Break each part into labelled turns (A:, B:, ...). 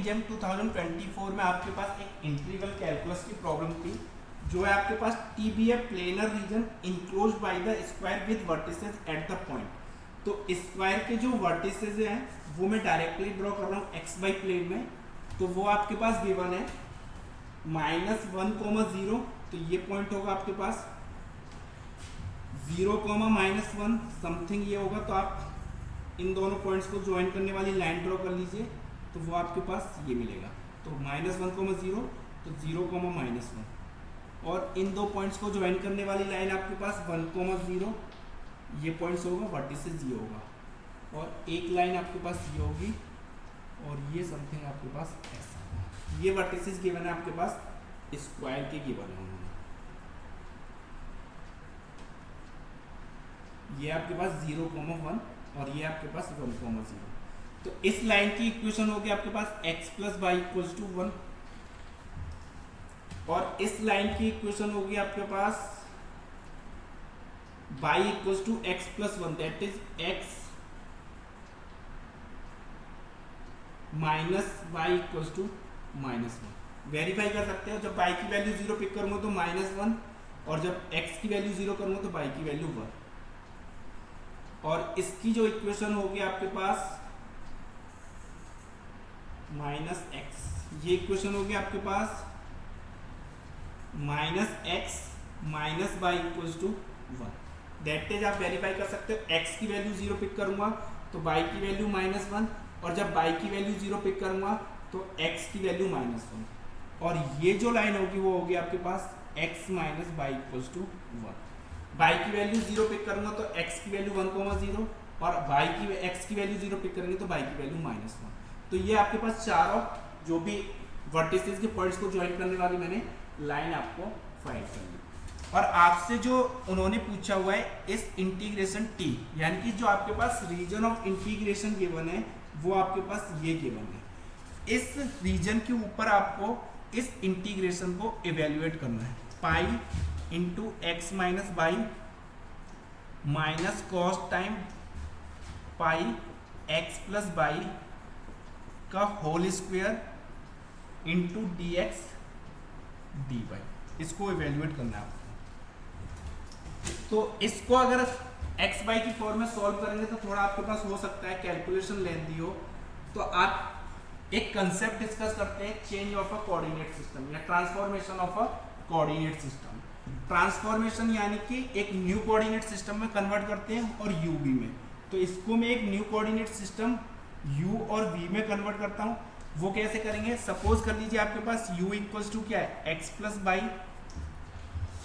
A: GeM 2024 में आपके पास एक इंटीग्रल कैलकुलस की प्रॉब्लम थी, जो है आपके पास T be a planar region enclose by the square with vertices at the point. तो स्क्वायर के जो वर्टिसेस हैं वो मैं डायरेक्टली ड्रॉ कर रहा हूँ एक्स वाई प्लेन में। तो वो आपके पास गिवन है -1, 0, तो ये पॉइंट होगा आपके पास 0, -1 समथिंग ये होगा। तो आप इन दोनों पॉइंट्स को ज्वाइन करने वाली लाइन ड्रॉ कर लीजिए, तो वो आपके पास ये मिलेगा। तो -1, 0, तो 0, -1, और इन दो पॉइंट्स को ज्वाइन करने वाली लाइन आपके पास 1, 0, ये पॉइंट्स होगा, वर्टिसेस ये होगा, और एक लाइन आपके पास ये होगी, और ये समथिंग आपके पास ऐसा होगा। ये वर्टिसेस गिवन है आपके पास, स्क्वायर के गिवन है उन्होंने। ये आपके पास 0, 1, और ये आपके पास 1, 0। तो इस लाइन की इक्वेशन होगी आपके पास x + y = 1, और इस लाइन की इक्वेशन होगी आपके पास y = x + 1, that is x - y = -1। Verify कर सकते हो, जब y की वैल्यू 0 पिक करूंगा तो -1, और जब x की वैल्यू 0 करूंगा तो y की वैल्यू 1। और इसकी जो इक्वेशन होगी आपके पास -x, ये इक्वेशन होगी आपके पास -x - y = 1। दैट इज आप वेरीफाई कर सकते हो, x की वैल्यू 0 पिक करूंगा तो y की वैल्यू -1, और जब y की वैल्यू 0 पिक करूंगा तो x की वैल्यू -1, और ये जो लाइन होगी वो होगी आपके पास x - y = 1। y की वैल्यू 0 पिक करूंगा तो x की वैल्यू 1, 0, और x की वैल्यू 0 पिक करेंगे तो y की वैल्यू -1। तो ये आपके पास चारों जो भी वर्टिसेस के पॉइंट्स को ज्वाइन करने वाली मैंने लाइन आपको फाइंड कर ली। और आपसे जो उन्होंने पूछा हुआ है इस इंटीग्रेशन t, यानी कि जो आपके पास रीजन ऑफ इंटीग्रेशन गिवन है वो आपके पास ये गिवन है। इस रीजन के ऊपर आपको इस इंटीग्रेशन को इवेल्युएट करना है। Pi into x - y minus cos time pi x + y का whole square into dx dy, इसको इवेल्युएट करना है आपको। तो इसको अगर x y की फॉर्म में सॉल्व करेंगे तो थोड़ा आपके पास हो सकता है कैलकुलेशन लेंदी हो। तो आप एक कंसेप्ट डिस्कस करते हैं, change of a coordinate system या transformation of a coordinate system. Transformation यानी कि एक न्यू कोऑर्डिनेट सिस्टम में कन्वर्ट करते हैं और u v में। तो इसको मैं एक न्यू कोऑर्डिनेट सिस्टम u और v में कन्वर्ट करता हूँ। वो कैसे करेंगे, सपोज कर लीजिए आपके पास u = क्या है x + y,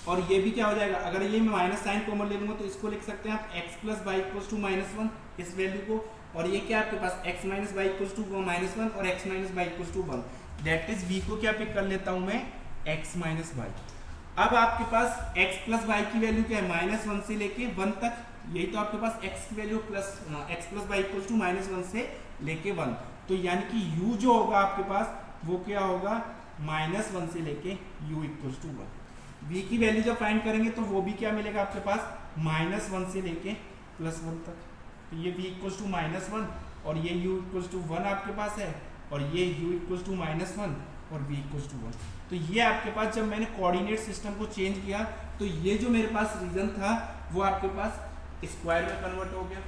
A: और ये भी क्या हो जाएगा, अगर ये मैं माइनस साइन कॉमन ले लूंगा तो इसको लिख सकते हैं आप x + y = -1, इस वैल्यू को, और ये क्या आपके पास x - y = -1 और x - y = 1, that is v को क्या पिक कर लेता हूं मैं x - y। अब आपके पास x + y की वैल्यू क्या है, -1 से लेके 1 तक, यही तो आपके पास x की वैल्यू x + y = -1 से लेके 1। तो यानी कि u जो होगा आपके पास वो क्या होगा, -1 से लेके u = 1। v की वैल्यू जब फाइंड करेंगे तो वो भी क्या मिलेगा आपके पास, -1 से लेके +1 तक। तो ये v = -1 और ये u = 1 आपके पास है, और ये u = -1 और v = 1। तो ये आपके पास जब मैंने कोऑर्डिनेट सिस्टम को चेंज किया तो ये जो मेरे पास रीजन था वो आपके पास स्क्वायर में कन्वर्ट हो गया।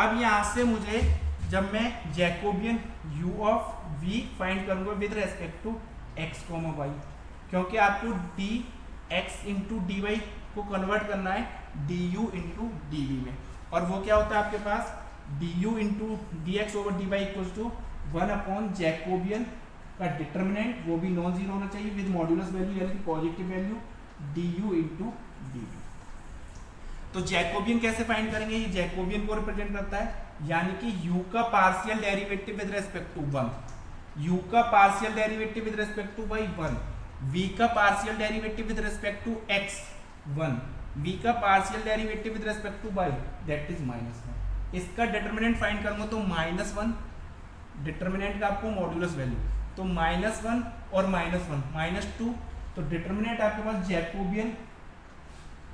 A: अब यहाँ से मुझे जब मैं Jacobian u of v find करूंगा with respect to x, y, क्योंकि आपको dx × dy को कन्वर्ट करना है du × dv में, और वो क्या होता है आपके पास du × dx/dy = 1 जैकोबियन का डिटर्मिनेंट, वो भी नॉन जीरो होना चाहिए विद मॉड्यूलस वैल्यू यानी कि पॉजिटिव वैल्यू, du × dv। तो जैकोबियन कैसे फाइंड करेंगे, ये जैकोबियन को रिप्रेजेंट करता है, यानी कि u का partial derivative with respect to 1, u का partial derivative with respect to y 1, v का partial derivative with respect to x 1, v का partial derivative with respect to y that is -1। इसका डिटरमिनेंट फाइंड करूंगा तो -1, determinant का आपको modulus value, तो -1 और -1 -2, तो डिटरमिनेंट आपके पास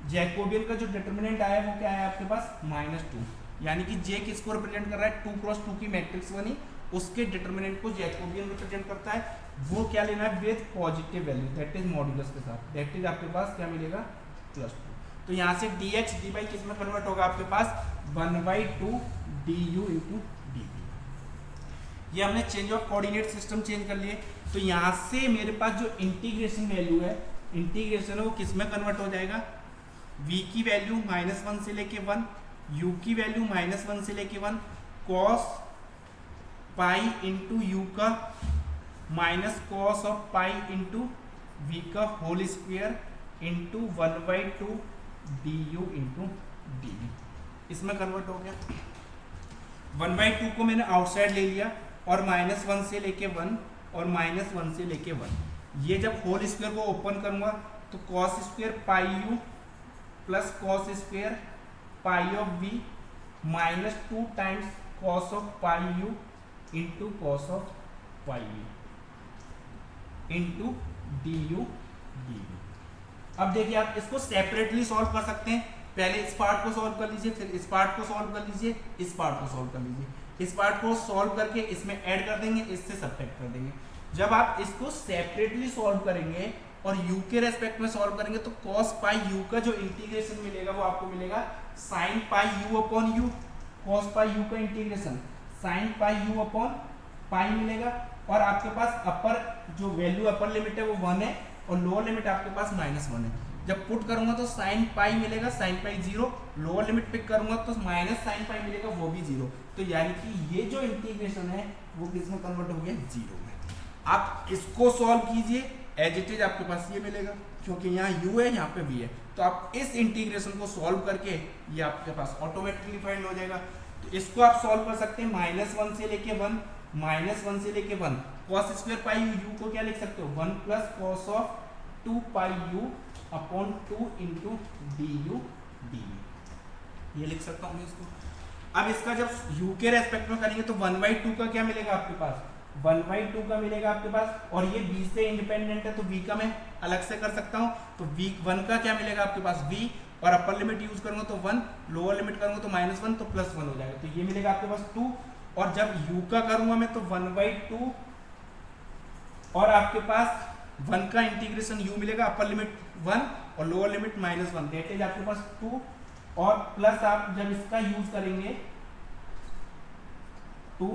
A: जैकोबियन का जो डिटरमिनेंट आया वो क्या है आपके पास -2, यानी कि j किसको रिप्रेजेंट कर रहा है, 2 × 2 की मैट्रिक्स बनी उसके डिटर्मिनेंट को जैकोबियन रिप्रेजेंट करता है, वो क्या लेना है with positive value, that is modulus के साथ, दैट इज आपके पास क्या मिलेगा +2। तो यहाँ से dx dy किस में कन्वर्ट होगा आपके पास 1/2 du इंटू dv। ये हमने change of coordinate system change कर लिए। तो यहाँ से मेरे पास जो इंटीग्रेशन वैल्यू है, इंटीग्रेशन है वो किस में कन्वर्ट हो जाएगा, v की वैल्यू -1 से लेके 1, u की वैल्यू -1 से लेके 1, cos पाई इंटू यू का minus cos of pi into v का whole square into 1/2 d u into d v, इसमें कन्वर्ट हो गया। 1/2 को मैंने आउटसाइड ले लिया और -1 से लेके 1 और -1 से लेके 1, ये जब होल स्क्वायर को ओपन करूंगा तो cos square pi u plus cos square pi of v -2 times cos of pi u into cos of pi v into d u d v. अब देखिए आप इसको सेपरेटली सॉल्व कर सकते हैं, पहले इस पार्ट को सॉल्व कर लीजिए, फिर इस पार्ट को सॉल्व कर लीजिए, इस पार्ट को सॉल्व कर लीजिए, इस पार्ट को सॉल्व करके इसमें ऐड कर देंगे, इससे सब्ट्रैक्ट कर देंगे। जब आप इसको सेपरेटली सॉल्व करेंगे और u के रेस्पेक्ट में सॉल्व करेंगे तो cos पाई u का जो इंटीग्रेशन मिलेगा वो आपको मिलेगा sin पाई u अपॉन u, cos पाई u का इंटीग्रेशन sin पाई u अपॉन पाई मिलेगा, और आपके पास अपर जो वैल्यू अपर लिमिट है वो 1 है और लोअर लिमिट आपके पास -1 है। जब पुट करूंगा तो sin पाई मिलेगा, sin पाई 0, लोअर लिमिट पिक करूंगा तो -sin पाई मिलेगा, वो भी 0। तो यानी कि ये जो इंटीग्रेशन है वो किस में कन्वर्ट हो गया 0 में। आप इसको सॉल्व कीजिए, एज इट इज आपके पास ये मिलेगा, क्योंकि यहाँ u है यहाँ पे v है। तो आप इस इंटीग्रेशन को सॉल्व करके ये आपके पास ऑटोमेटिकली फाइंड हो जाएगा। तो इसको आप सॉल्व कर सकते हैं -1 से लेके 1, -1 से लेके 1, cos स्क्वायर पाई u को क्या लिख सकते हो 1 प्लस cos ऑफ 2 पाई u upon 2 into d u d v, ये लिख सकता हूँ मैं इसको। अब इसका जब u के रेस्पेक्ट में करेंगे तो 1/2 का क्या मिलेगा आपके पास 1/2 का मिलेगा आपके पास, और ये v से इंडिपेंडेंट है तो v का मैं अलग से कर सकता हूँ। तो v 1 का क्या मिलेगा आपके पास v, और अपर लिमिट यूज करूंगा तो 1, लोअर लिमिट करूंगा तो -1 तो +1 हो जाएगा, तो ये मिलेगा आपके पास 2। और जब u का करूंगा मैं तो 1/2 और आपके पास 1 का इंटीग्रेशन u मिलेगा, अपर लिमिट 1 और लोअर लिमिट -1, दैट इज आपके पास 2, और प्लस आप जब इसका यूज करेंगे 2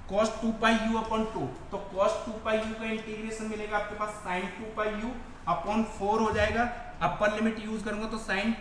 A: cos 2 पाई u अपॉन 2, तो cos 2 पाई u का इंटीग्रेशन मिलेगा आपके पास sin 2 पाई u अपॉन 4 हो जाएगा, अपर लिमिट यूज करूंगा तो sin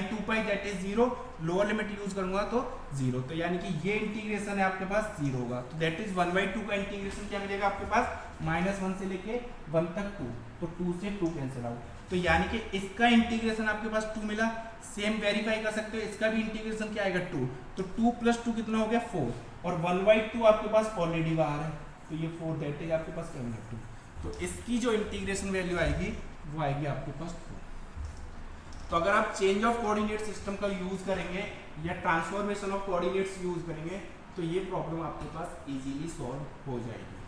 A: 2 pi that is 0, lower limit use करूंगा तो 0, तो यानी कि ये इंटीग्रेशन है आपके पास 0 होगा। तो दैट इज 1/2 का इंटीग्रेशन क्या मिलेगा आपके पास -1 से लेके 1 तक 2, तो 2 से 2 कैंसिल आउट, तो यानी कि इसका इंटीग्रेशन आपके पास 2 मिला। सेम वेरीफाई कर सकते हो, इसका भी इंटीग्रेशन क्या आएगा 2, तो 2 + 2 कितना हो गया 4, और 1/2 आपके पास ऑलरेडी बाहर है, तो ये 4 दैट इज आपके पास 2। तो इसकी जो इंटीग्रेशन वैल्यू आएगी वो आएगी आपके पास 4। तो अगर आप चेंज ऑफ कोऑर्डिनेट सिस्टम का यूज करेंगे या ट्रांसफॉर्मेशन ऑफ कोऑर्डिनेट्स यूज करेंगे तो ये प्रॉब्लम आपके पास इजीली सॉल्व हो जाएगी।